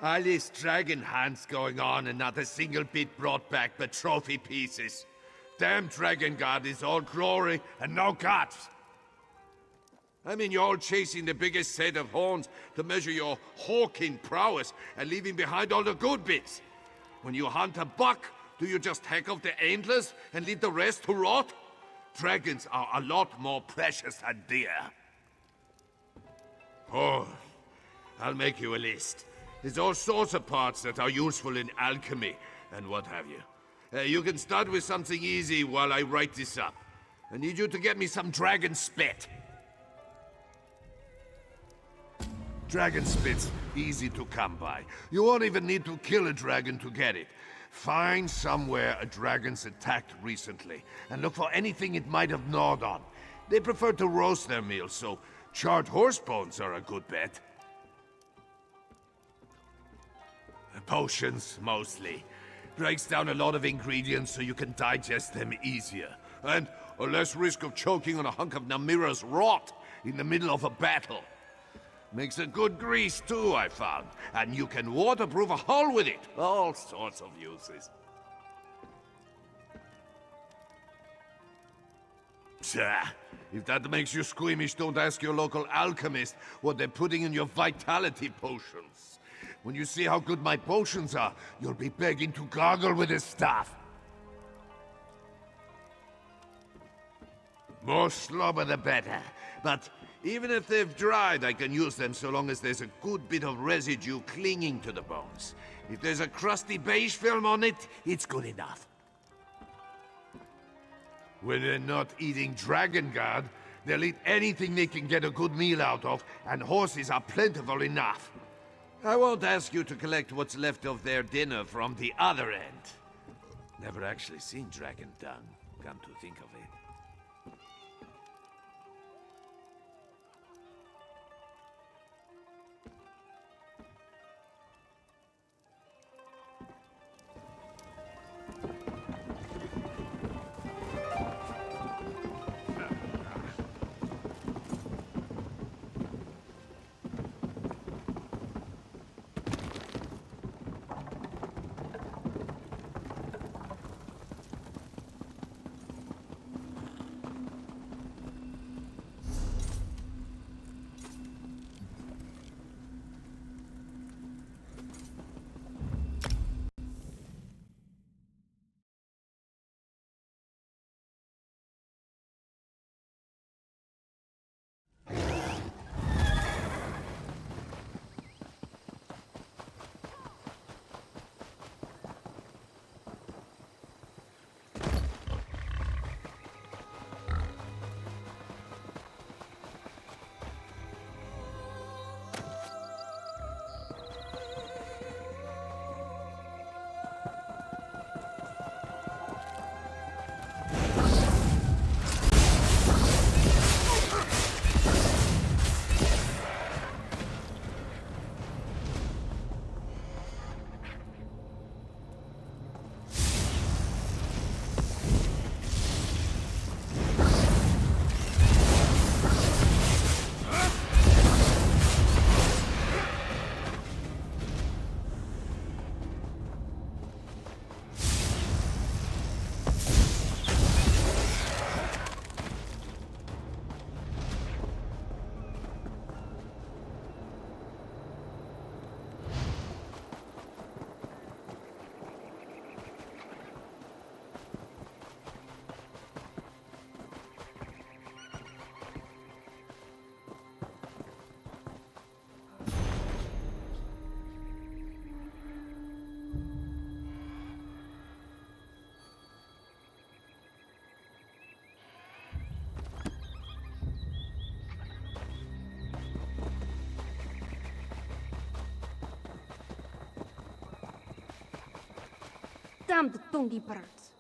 All this dragon hunts going on and not a single bit brought back but trophy pieces. Damn Dragon God is all glory and no guts. I mean, you're all chasing the biggest set of horns to measure your hawking prowess and leaving behind all the good bits. When you hunt a buck, do you just hack off the antlers and leave the rest to rot? Dragons are a lot more precious than deer. Oh, I'll make you a list. There's all sorts of parts that are useful in alchemy and what have you. You can start with something easy while I write this up. I need you to get me some dragon spit. Dragon spit's easy to come by. You won't even need to kill a dragon to get it. Find somewhere a dragon's attacked recently, and look for anything it might have gnawed on. They prefer to roast their meals, so charred horse bones are a good bet. Potions, mostly. Breaks down a lot of ingredients so you can digest them easier. And a less risk of choking on a hunk of Namira's rot in the middle of a battle. Makes a good grease too, I found. And you can waterproof a hull with it. All sorts of uses. Psha. If that makes you squeamish, don't ask your local alchemist what they're putting in your vitality potions. When you see how good my potions are, you'll be begging to gargle with this stuff. More slobber the better. But even if they've dried, I can use them so long as there's a good bit of residue clinging to the bones. If there's a crusty beige film on it, it's good enough. When they're not eating Dragon God, they'll eat anything they can get a good meal out of, and horses are plentiful enough. I won't ask you to collect what's left of their dinner from the other end. Never actually seen dragon dung, come to think of it. Damn the Tungi birds.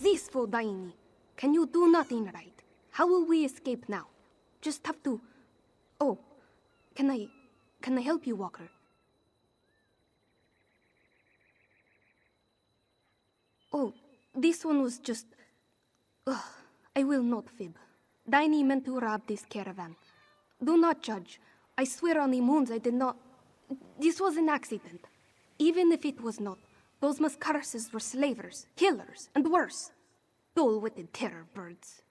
This Daini. Can you do nothing right? How will we escape now? Just have to... Oh, can I help you, Walker? Oh, this one was just... Ugh, I will not fib. Daini meant to rob this caravan. Do not judge. I swear on the moons I did not... This was an accident. Even if it was not, those Mascarases were slavers, killers, and worse. Dull-witted terror birds.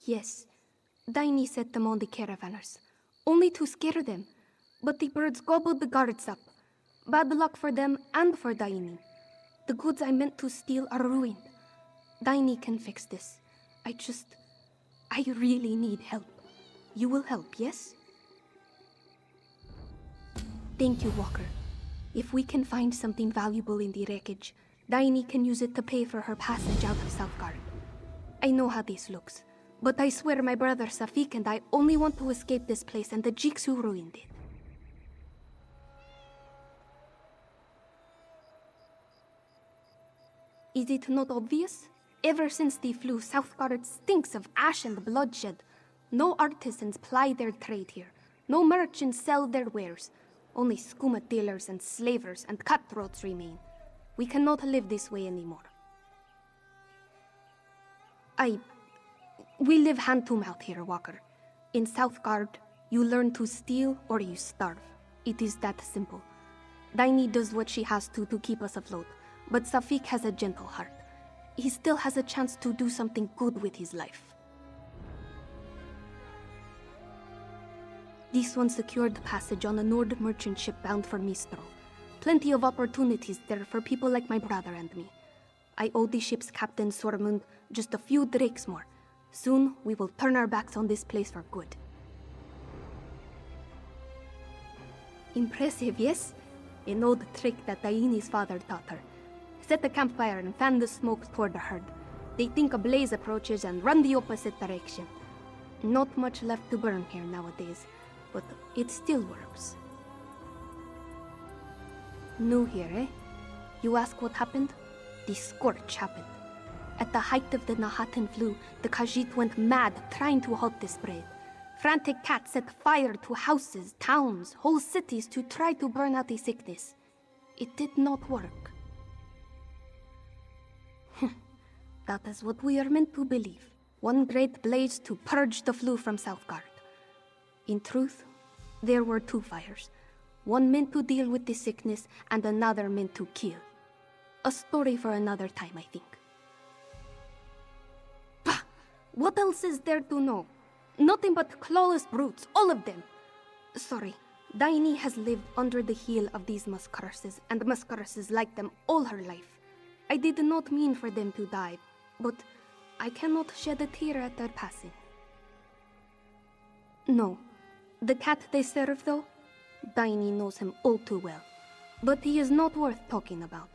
Yes, Daini set them on the caravanners, only to scare them. But the birds gobbled the guards up. Bad luck for them and for Daini. The goods I meant to steal are ruined. Daini can fix this. I really need help. You will help, yes? Thank you, Walker. If we can find something valuable in the wreckage, Daini can use it to pay for her passage out of Southgard. I know how this looks, but I swear my brother Safik and I only want to escape this place and the Jiks who ruined it. Is it not obvious? Ever since the flu, Southgard stinks of ash and bloodshed. No artisans ply their trade here. No merchants sell their wares. Only skooma dealers and slavers and cutthroats remain. We cannot live this way anymore. We live hand to mouth here, Walker. In Southgard, you learn to steal or you starve. It is that simple. Daini does what she has to keep us afloat, but Safik has a gentle heart. He still has a chance to do something good with his life. This one secured passage on a Nord merchant ship bound for Mistral. Plenty of opportunities there for people like my brother and me. I owe the ship's captain, Sormund, just a few drakes more. Soon, we will turn our backs on this place for good. Impressive, yes? An old trick that Daini's father taught her. Set a campfire and fan the smoke toward the herd. They think a blaze approaches and run the opposite direction. Not much left to burn here nowadays, but it still works. New here, eh? You ask what happened? The scorch happened. At the height of the Nahatan flu, the Khajiit went mad trying to halt the spread. Frantic cats set fire to houses, towns, whole cities to try to burn out the sickness. It did not work. That is what we are meant to believe. One great blaze to purge the flu from Southgard. In truth, there were two fires. One meant to deal with the sickness, and another meant to kill. A story for another time, I think. Bah! What else is there to know? Nothing but clawless brutes, all of them. Sorry, Daini has lived under the heel of these Mascarases, and Mascarases like them all her life. I did not mean for them to die, but I cannot shed a tear at their passing. No. The cat they serve, though, Daini knows him all too well. But he is not worth talking about.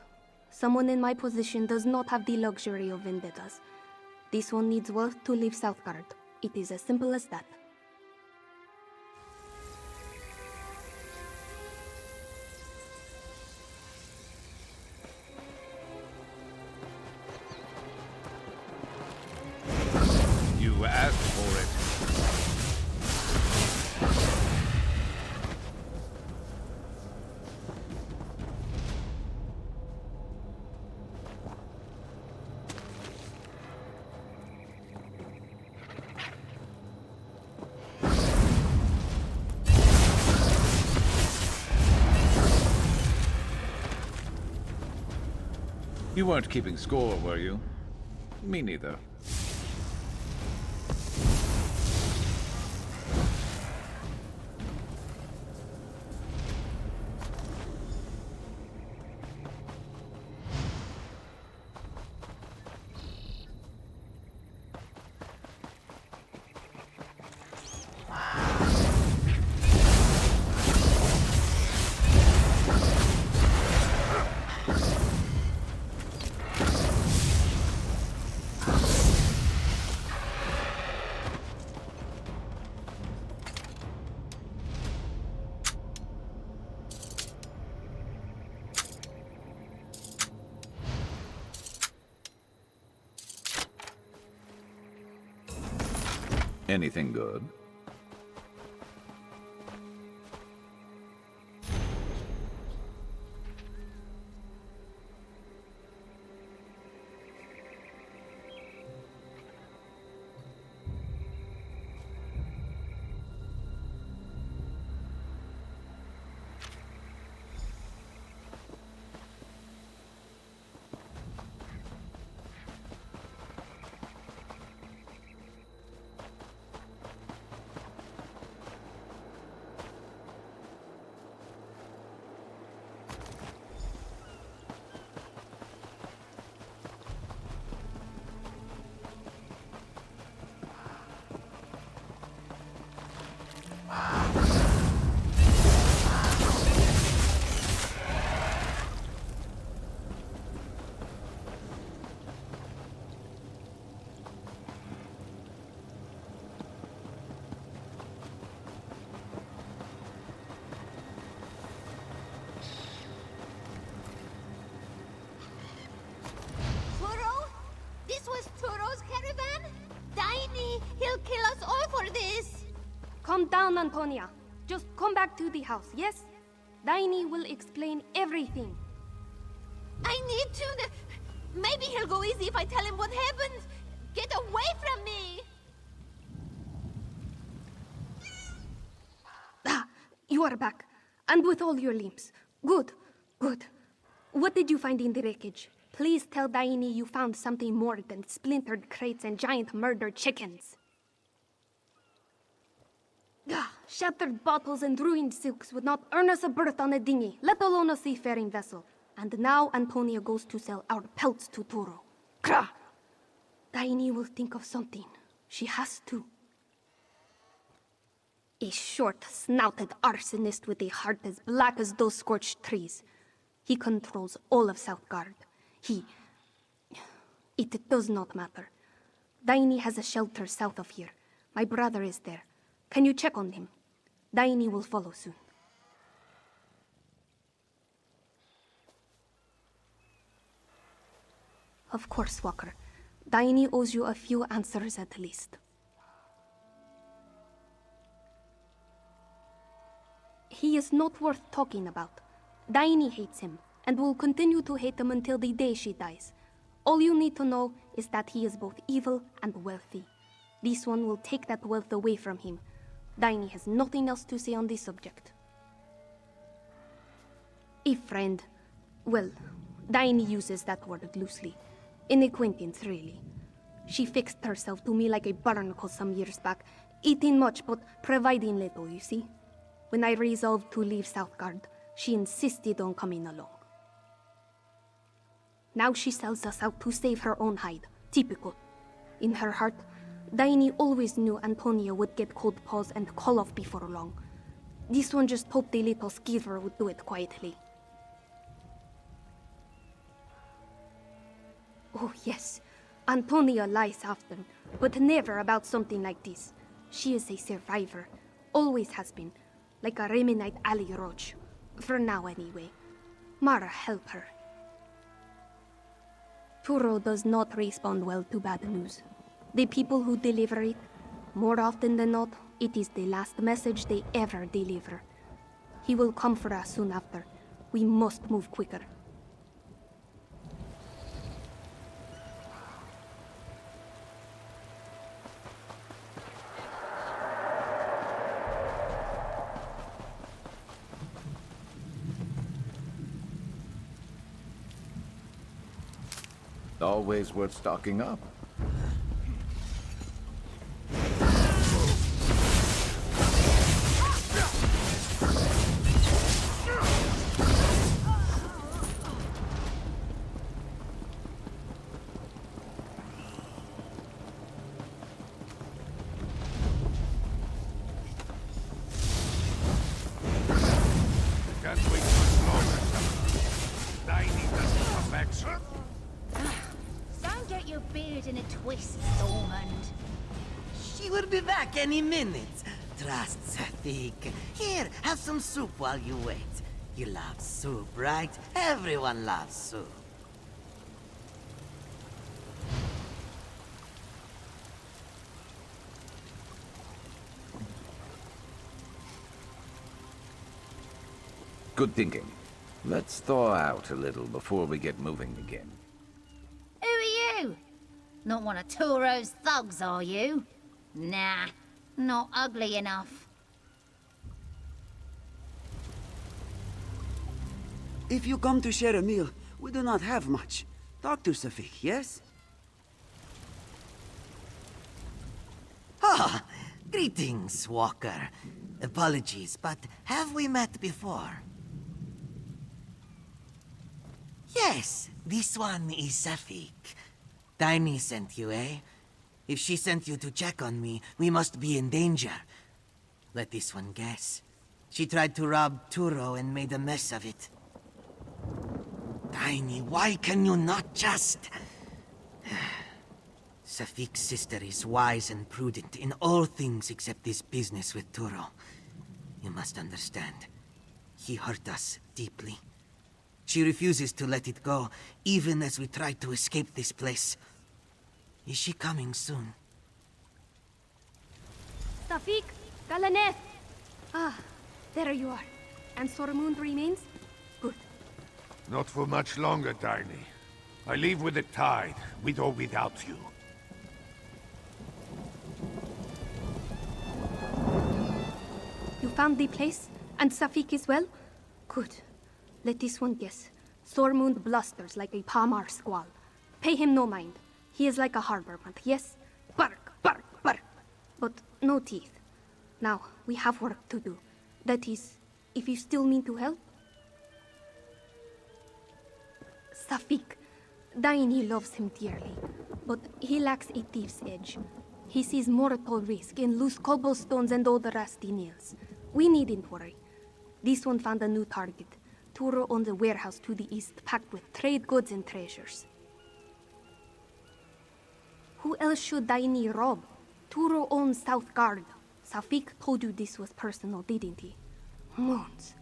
Someone in my position does not have the luxury of vendettas. This one needs wealth to leave Southgard. It is as simple as that. You asked for it. You weren't keeping score, were you? Me neither. Anything good? He'll kill us all for this! Calm down, Antonia. Just come back to the house, yes? Daini will explain everything. I need to... Maybe he'll go easy if I tell him what happened! Get away from me! Ah, you are back. And with all your limbs. Good, good. What did you find in the wreckage? Please tell Daini you found something more than splintered crates and giant murdered chickens. Ah, shattered bottles and ruined silks would not earn us a berth on a dinghy, let alone a seafaring vessel. And now Antonia goes to sell our pelts to Turo. Krah! Daini will think of something. She has to. A short-snouted arsonist with a heart as black as those scorched trees. He controls all of Southgard. It does not matter. Daini has a shelter south of here. My brother is there. Can you check on him? Daini will follow soon. Of course, Walker. Daini owes you a few answers at least. He is not worth talking about. Daini hates him, and will continue to hate him until the day she dies. All you need to know is that he is both evil and wealthy. This one will take that wealth away from him. Daini has nothing else to say on this subject. A friend. Well, Daini uses that word loosely. An acquaintance, really. She fixed herself to me like a barnacle some years back, eating much but providing little, you see? When I resolved to leave Southgard, she insisted on coming along. Now she sells us out to save her own hide. Typical. In her heart, Daini always knew Antonia would get cold paws and call off before long. This one just hoped the little skeever would do it quietly. Oh yes, Antonia lies often, but never about something like this. She is a survivor. Always has been. Like a Remenite alley roach. For now, anyway. Mara, help her. Turo does not respond well to bad news. The people who deliver it, more often than not, it is the last message they ever deliver. He will come for us soon after. We must move quicker. Always worth stocking up. Can't wait much longer. Daini doesn't come back soon. Don't get your beard in a twist, Stormund. She will be back any minute. Trust Safik. Here, have some soup while you wait. You love soup, right? Everyone loves soup. Good thinking. Let's thaw out a little before we get moving again. Who are you? Not one of Turo's thugs, are you? Nah, not ugly enough. If you come to share a meal, we do not have much. Talk to Safik, yes? Ah, greetings, Walker. Apologies, but have we met before? Yes, this one is Safik. Daini sent you, eh? If she sent you to check on me, we must be in danger. Let this one guess. She tried to rob Turo and made a mess of it. Daini, why can you not just... Safik's sister is wise and prudent in all things except this business with Turo. You must understand. He hurt us deeply. She refuses to let it go, even as we try to escape this place. Is she coming soon? Safik! Galaneth! Ah, there you are. And Sormund remains? Good. Not for much longer, Tiny. I leave with the tide, with or without you. You found the place? And Safik as well? Good. Let this one guess. Sormund blusters like a Palmar squall. Pay him no mind. He is like a harbor moth, yes? Bark, bark, bark. But no teeth. Now, we have work to do. That is, if you still mean to help. Safik. Daini loves him dearly, but he lacks a thief's edge. He sees mortal risk in loose cobblestones and old rusty nails. We needn't worry. This one found a new target. Turo owns a warehouse to the east packed with trade goods and treasures. Who else should Daini rob? Turo owns South Guard. Safik told you this was personal, didn't he? Moons.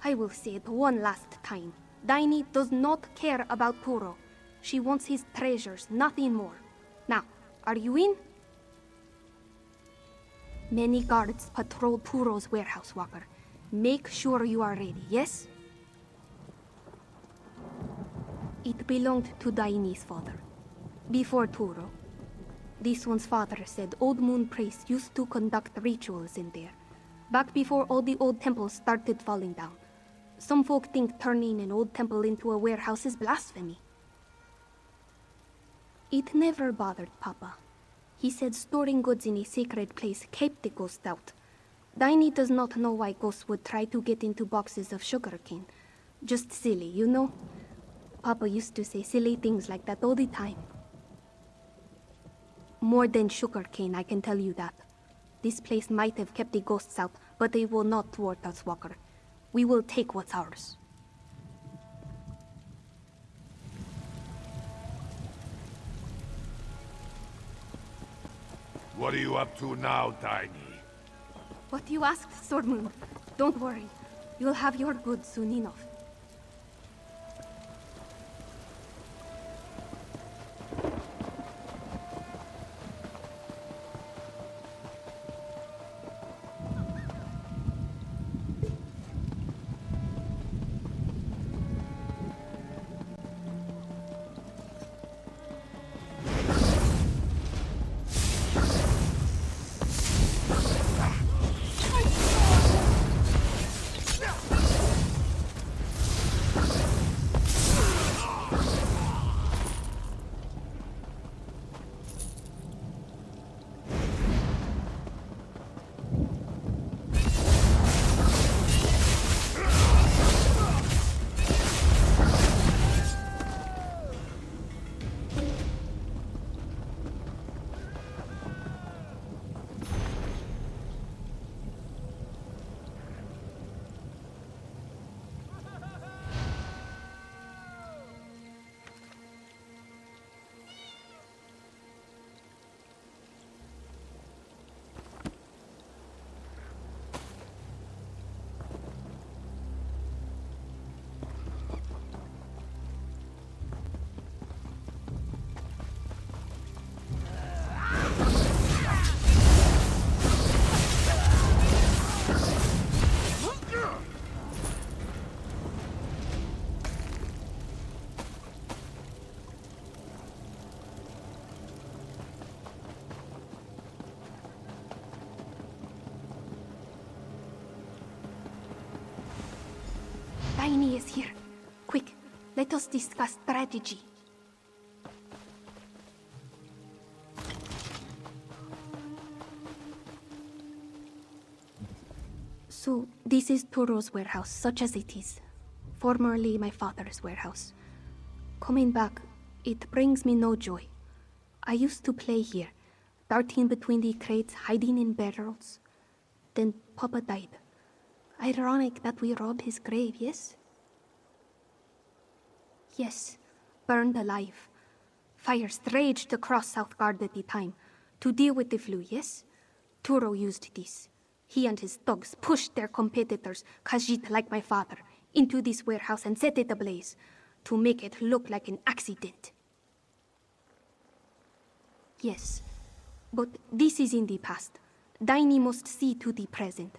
I will say it one last time. Daini does not care about Turo. She wants his treasures, nothing more. Now, are you in? Many guards patrol Turo's warehouse, Walker. Make sure you are ready, yes? It belonged to Daini's father. Before Turo. This one's father said old moon priests used to conduct rituals in there. Back before all the old temples started falling down. Some folk think turning an old temple into a warehouse is blasphemy. It never bothered Papa. He said storing goods in a sacred place kept the ghost out. Daini does not know why ghosts would try to get into boxes of sugarcane. Just silly, you know? Papa used to say silly things like that all the time. More than sugarcane, I can tell you that. This place might have kept the ghosts out, but they will not thwart us, Walker. We will take what's ours. What are you up to now, Tiny? What you asked, Sormund. Don't worry. You'll have your goods soon enough. Daini is here. Quick, let us discuss strategy. So, this is Turo's warehouse, such as it is. Formerly my father's warehouse. Coming back, it brings me no joy. I used to play here, darting between the crates, hiding in barrels. Then Papa died. Ironic that we robbed his grave, yes? Yes, burned alive. Fires raged across Southgard at the time. To deal with the flu, yes? Turo used this. He and his thugs pushed their competitors, Khajiit like my father, into this warehouse and set it ablaze, to make it look like an accident. Yes, but this is in the past. Daini must see to the present.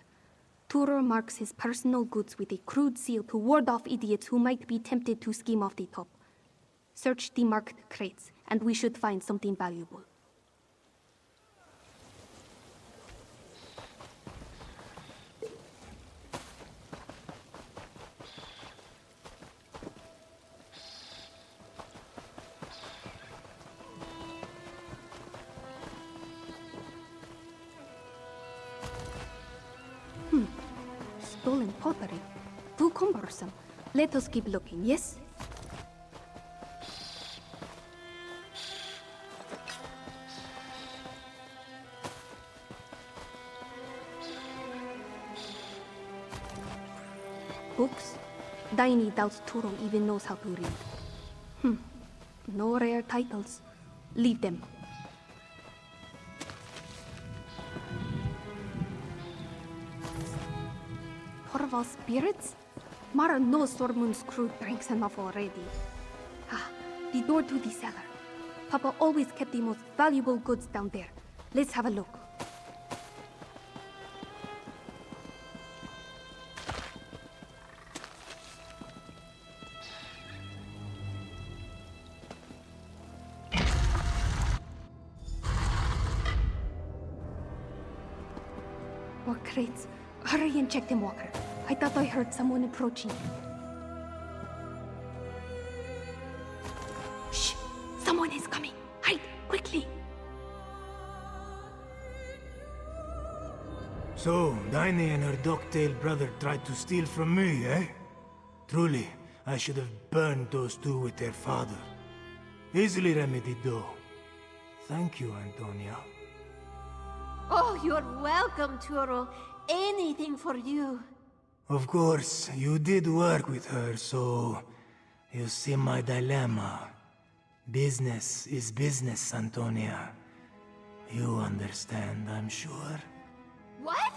Turo marks his personal goods with a crude seal to ward off idiots who might be tempted to scheme off the top. Search the marked crates, and we should find something valuable. Stolen pottery. Too cumbersome. Let us keep looking, yes? Books? Daini doubts Turo even knows how to read. No rare titles. Leave them. Torval spirits? Mara knows Sormun's crew drinks enough already. The door to the cellar. Papa always kept the most valuable goods down there. Let's have a look. More crates. Hurry and check them, Walker. I thought I heard someone approaching. Shh! Someone is coming! Hide! Quickly! So, Daini and her dog-tailed brother tried to steal from me, eh? Truly, I should have burned those two with their father. Easily remedied, though. Thank you, Antonia. Oh, you're welcome, Turo. Anything for you. Of course, you did work with her, so... You see my dilemma. Business is business, Antonia. You understand, I'm sure. What?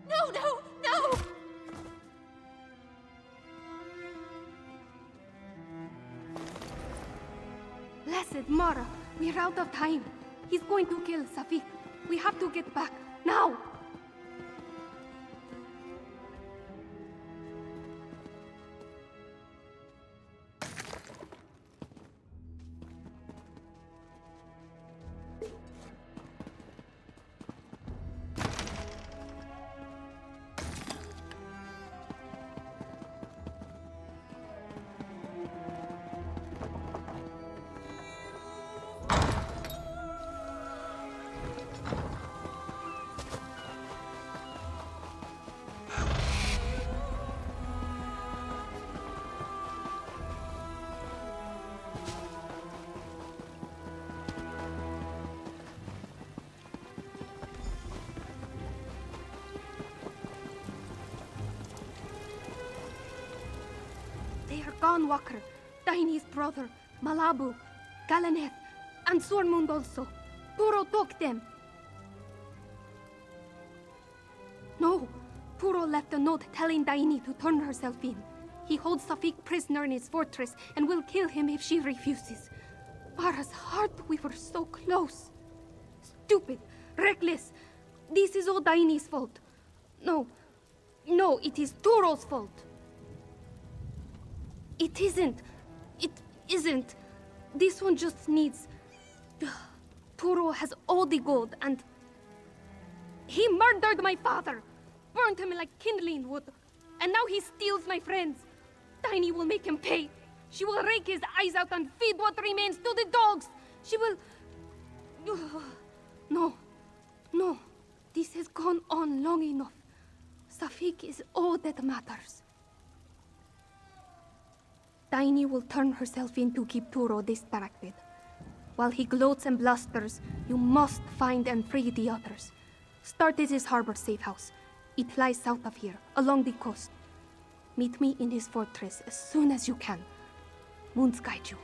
No, no, no! Blessed Mara, we're out of time. He's going to kill Safik. We have to get back, now! They are gone, Walker. Daini's brother, Malabu, Galaneth, and Sormund also. Turo took them. No, Turo left a note telling Daini to turn herself in. He holds Safik prisoner in his fortress and will kill him if she refuses. Mara's heart, we were so close. Stupid, reckless. This is all Daini's fault. No, it is Turo's fault. It isn't. It isn't. This one just needs... Turo has all the gold and... He murdered my father! Burned him like kindling wood. And now he steals my friends. Daini will make him pay. She will rake his eyes out and feed what remains to the dogs. She will... No. This has gone on long enough. Safik is all that matters. Daini will turn herself in to keep Turo distracted. While he gloats and blusters, you must find and free the others. Start at his harbor safe house. It lies south of here, along the coast. Meet me in his fortress as soon as you can. Moons guide you.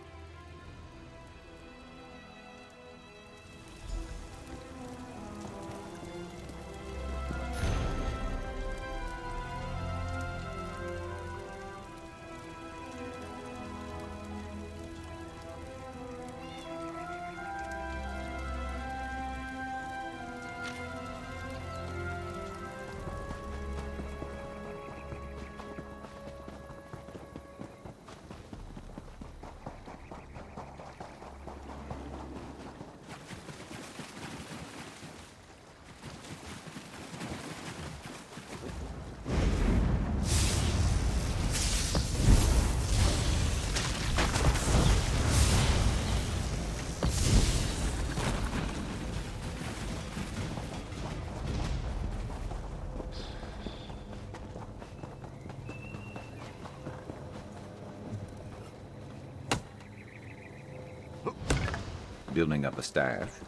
building up a staff.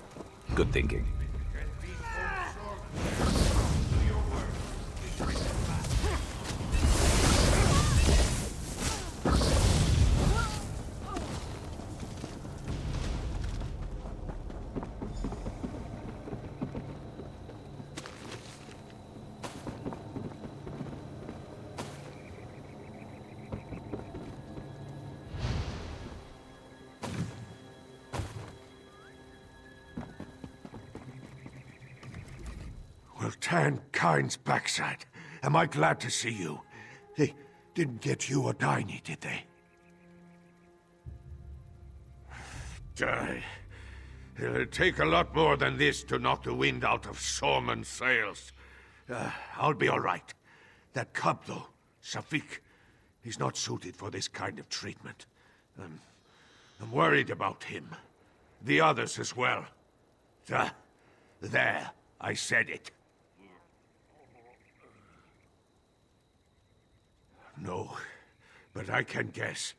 Good thinking. Well, tan kind's backside. Am I glad to see you? They didn't get you or Tiny, did they? It'll take a lot more than this to knock the wind out of Sorman's sails. I'll be all right. That cub, though, Safik, he's not suited for this kind of treatment. I'm worried about him. The others as well. There, I said it. No, but I can guess.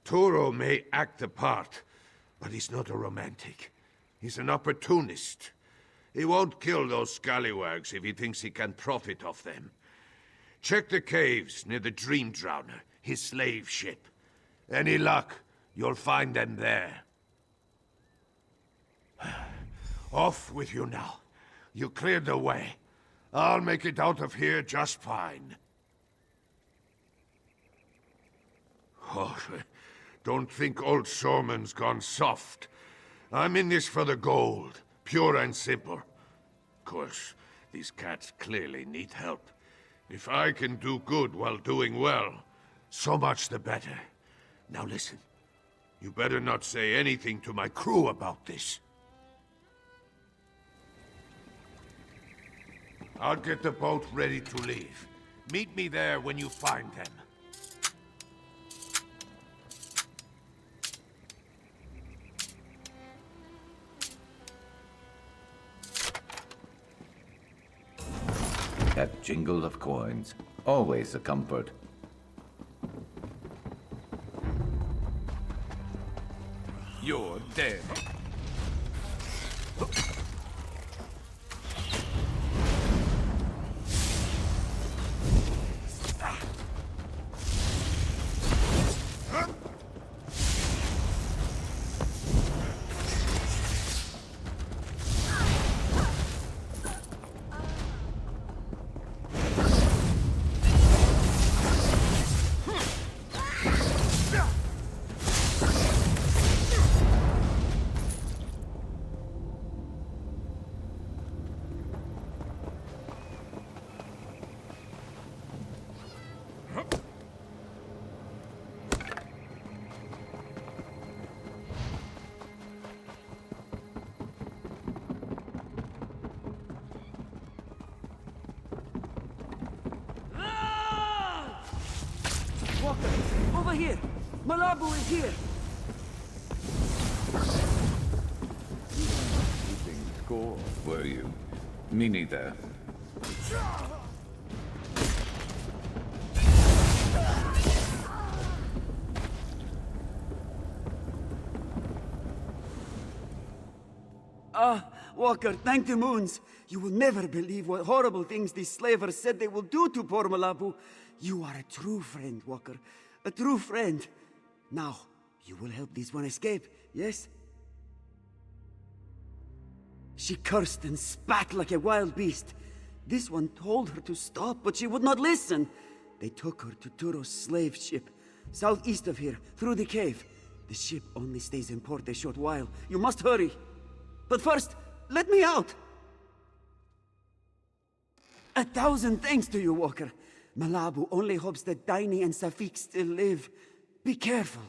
Turo may act the part, but he's not a romantic. He's an opportunist. He won't kill those scallywags if he thinks he can profit off them. Check the caves near the Dream Drowner, his slave ship. Any luck, you'll find them there. Off with you now. You cleared the way. I'll make it out of here just fine. Oh, don't think old Sorman's gone soft. I'm in this for the gold, pure and simple. Of course, these cats clearly need help. If I can do good while doing well, so much the better. Now listen, you better not say anything to my crew about this. I'll get the boat ready to leave. Meet me there when you find them. That jingle of coins, always a comfort. You're dead. Over here! Malabu is here! Keeping score, were you? Me neither. Walker, thank the moons. You will never believe what horrible things these slavers said they will do to poor Malabu. You are a true friend, Walker. A true friend. Now, you will help this one escape, yes? She cursed and spat like a wild beast. This one told her to stop, but she would not listen. They took her to Turo's slave ship, southeast of here, through the cave. The ship only stays in port a short while. You must hurry. But first, let me out! 1,000 thanks to you, Walker. Malabu only hopes that Tiny and Safik still live. Be careful.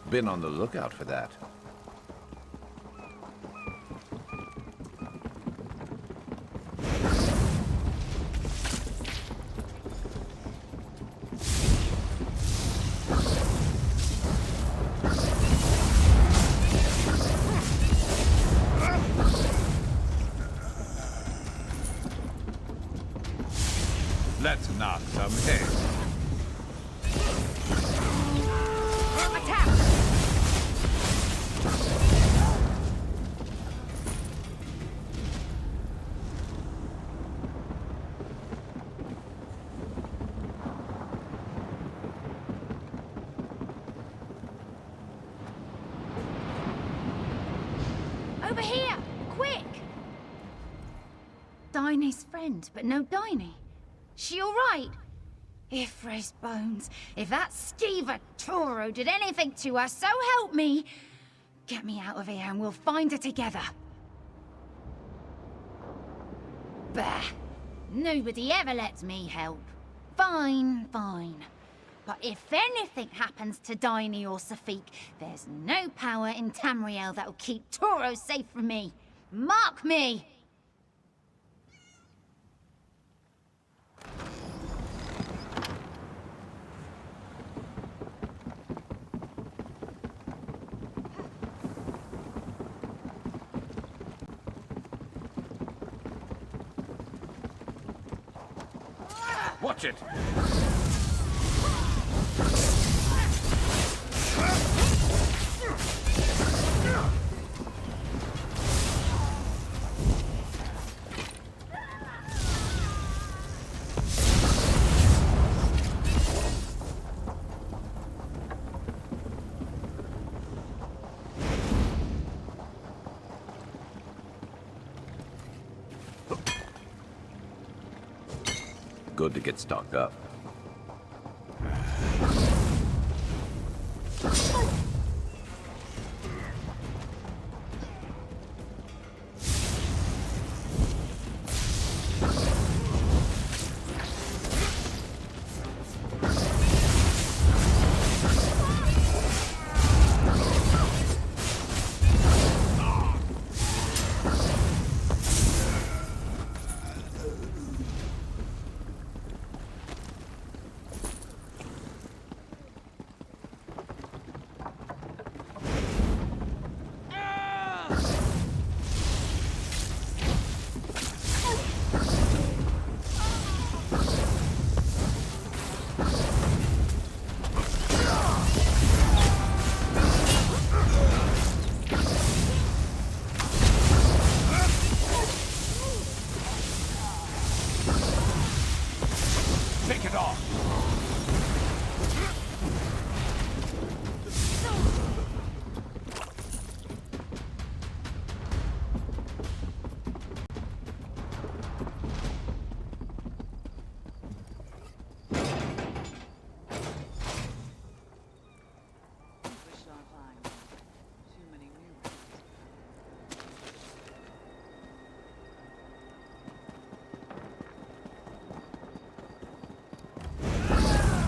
Been on the lookout for that. Let's knock some heads. Over here! Quick! Diney's friend, but no Diney. She alright? Ifra's bones. If that skeever Toro did anything to her, so help me! Get me out of here and we'll find her together. Bah! Nobody ever lets me help. Fine, fine. But if anything happens to Diney or Safik, there's no power in Tamriel that'll keep Toro safe from me. Mark me! Watch it! Good to get stocked up. Take it off!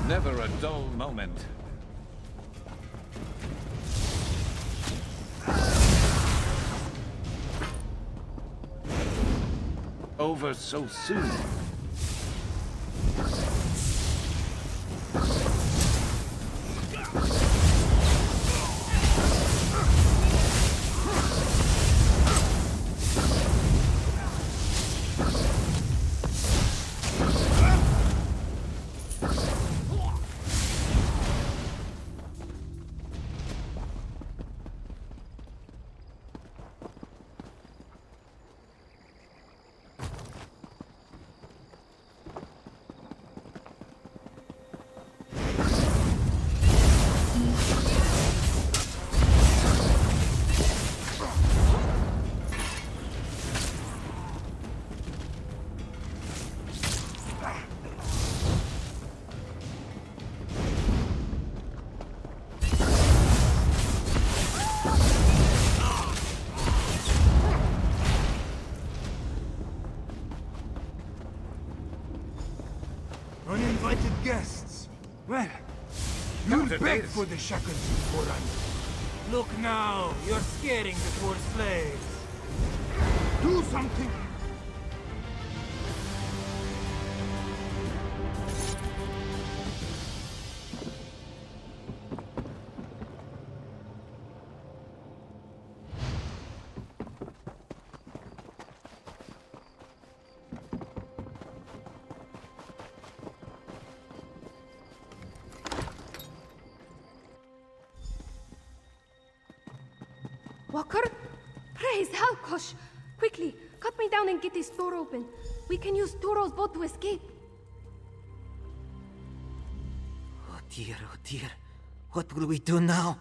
Never a dull moment. Over so soon. Uninvited guests. Well, you'll Counter beg this. for the shackles before I'm Look now, you're scaring the poor slaves. Do something! Walker? Praise Halkosh! Quickly, cut me down and get this door open. We can use Turo's boat to escape. Oh dear, oh dear. What will we do now?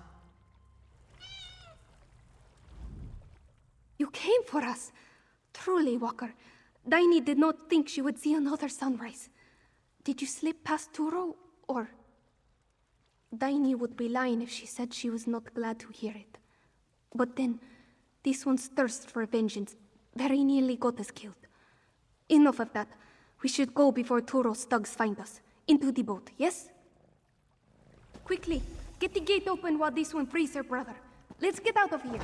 You came for us. Truly, Walker. Daini did not think she would see another sunrise. Did you slip past Turo, or... Daini would be lying if she said she was not glad to hear it. But then, this one's thirst for vengeance very nearly got us killed. Enough of that. We should go before Turo's thugs find us. Into the boat, yes? Quickly, get the gate open while this one frees her brother. Let's get out of here.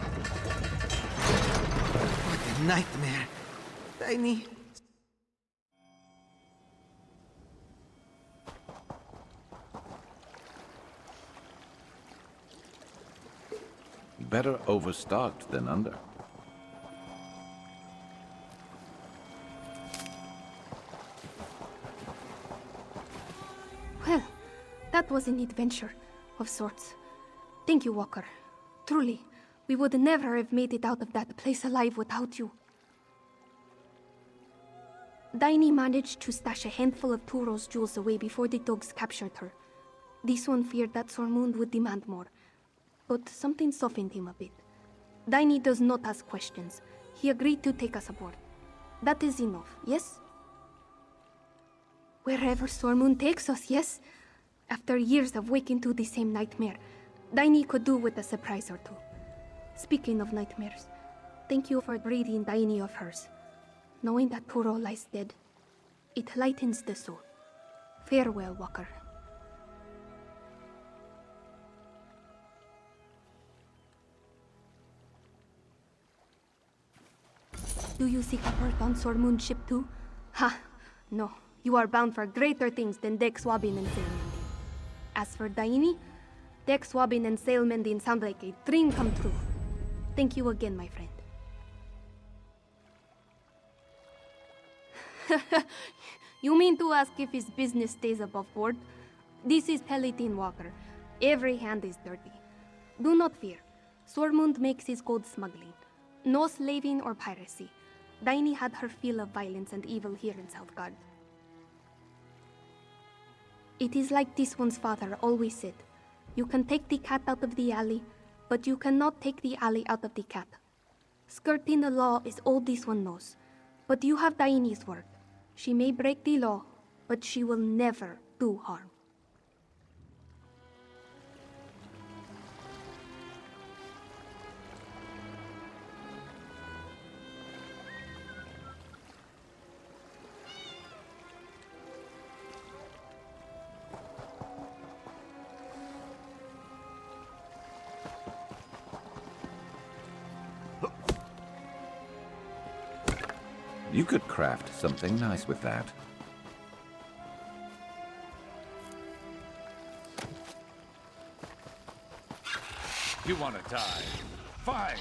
What a nightmare. Tiny. Better overstocked than under. Well, that was an adventure of sorts. Thank you, Walker. Truly, we would never have made it out of that place alive without you. Daini managed to stash a handful of Turo's jewels away before the dogs captured her. This one feared that Sormund would demand more, but something softened him a bit. Daini does not ask questions. He agreed to take us aboard. That is enough, yes? Wherever Sormund takes us, yes? After years of waking to the same nightmare, Daini could do with a surprise or two. Speaking of nightmares, thank you for breathing Daini of hers. Knowing that Turo lies dead, it lightens the soul. Farewell, Walker. Do you seek a berth on Sormund's ship too? Ha! No, you are bound for greater things than deck swabbing and sail mending. As for Daini, deck swabbing and sail mending sound like a dream come true. Thank you again, my friend. You mean to ask if his business stays above board? This is Pelitin Walker. Every hand is dirty. Do not fear. Sormund makes his gold smuggling. No slaving or piracy. Daini had her fill of violence and evil here in Southgard. It is like this one's father always said. You can take the cat out of the alley, but you cannot take the alley out of the cat. Skirting the law is all this one knows. But you have Daini's word. She may break the law, but she will never do harm. You could craft something nice with that. You want to die? Fine!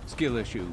Skill issue.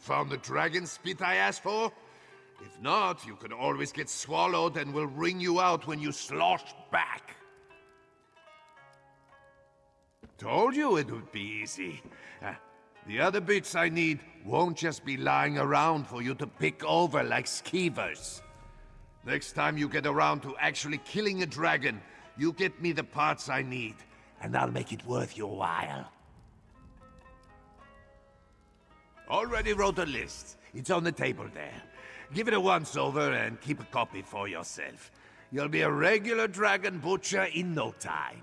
Found the dragon spit I asked for? If not, you can always get swallowed and we'll wring you out when you slosh back. Told you it would be easy. The other bits I need won't just be lying around for you to pick over like skeevers. Next time you get around to actually killing a dragon, you get me the parts I need, and I'll make it worth your while. Already wrote a list. It's on the table there. Give it a once-over and keep a copy for yourself. You'll be a regular dragon butcher in no time.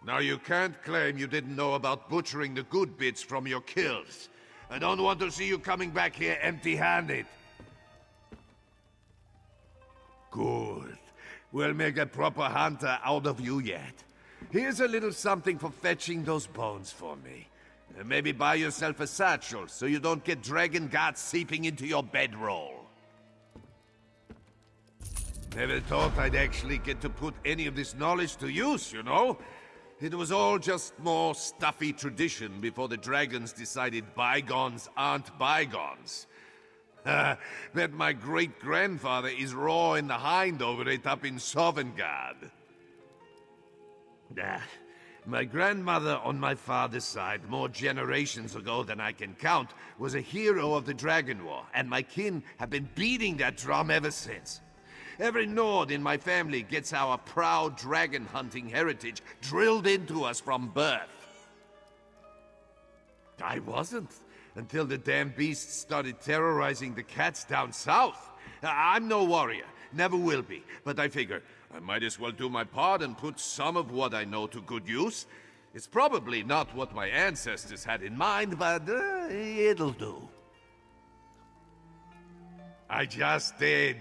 Now you can't claim you didn't know about butchering the good bits from your kills. I don't want to see you coming back here empty-handed. Good. We'll make a proper hunter out of you yet. Here's a little something for fetching those bones for me. And maybe buy yourself a satchel so you don't get dragon guts seeping into your bedroll. Never thought I'd actually get to put any of this knowledge to use, you know? It was all just more stuffy tradition before the dragons decided bygones aren't bygones. Bet my great-grandfather is raw in the hind over it up in Sovngarde. My grandmother on my father's side, more generations ago than I can count, was a hero of the Dragon War, and my kin have been beating that drum ever since. Every Nord in my family gets our proud dragon hunting heritage drilled into us from birth. I wasn't, until the damn beasts started terrorizing the cats down south. I'm no warrior, never will be, but I figure I might as well do my part and put some of what I know to good use. It's probably not what my ancestors had in mind, but it'll do. I just did.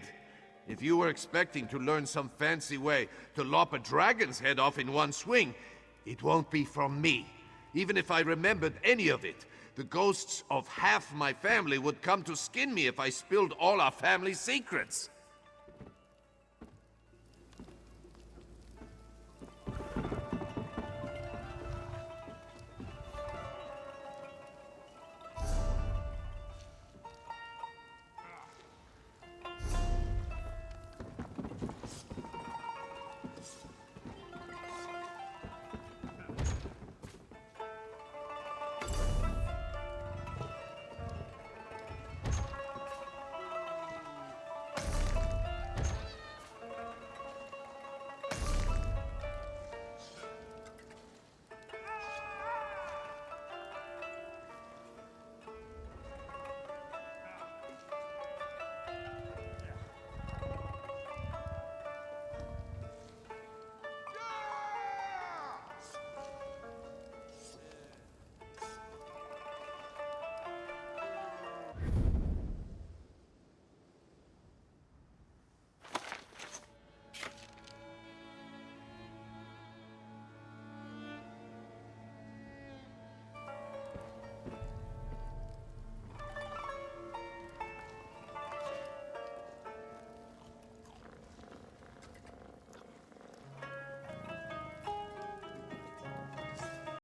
If you were expecting to learn some fancy way to lop a dragon's head off in one swing, it won't be from me. Even if I remembered any of it, the ghosts of half my family would come to skin me if I spilled all our family secrets.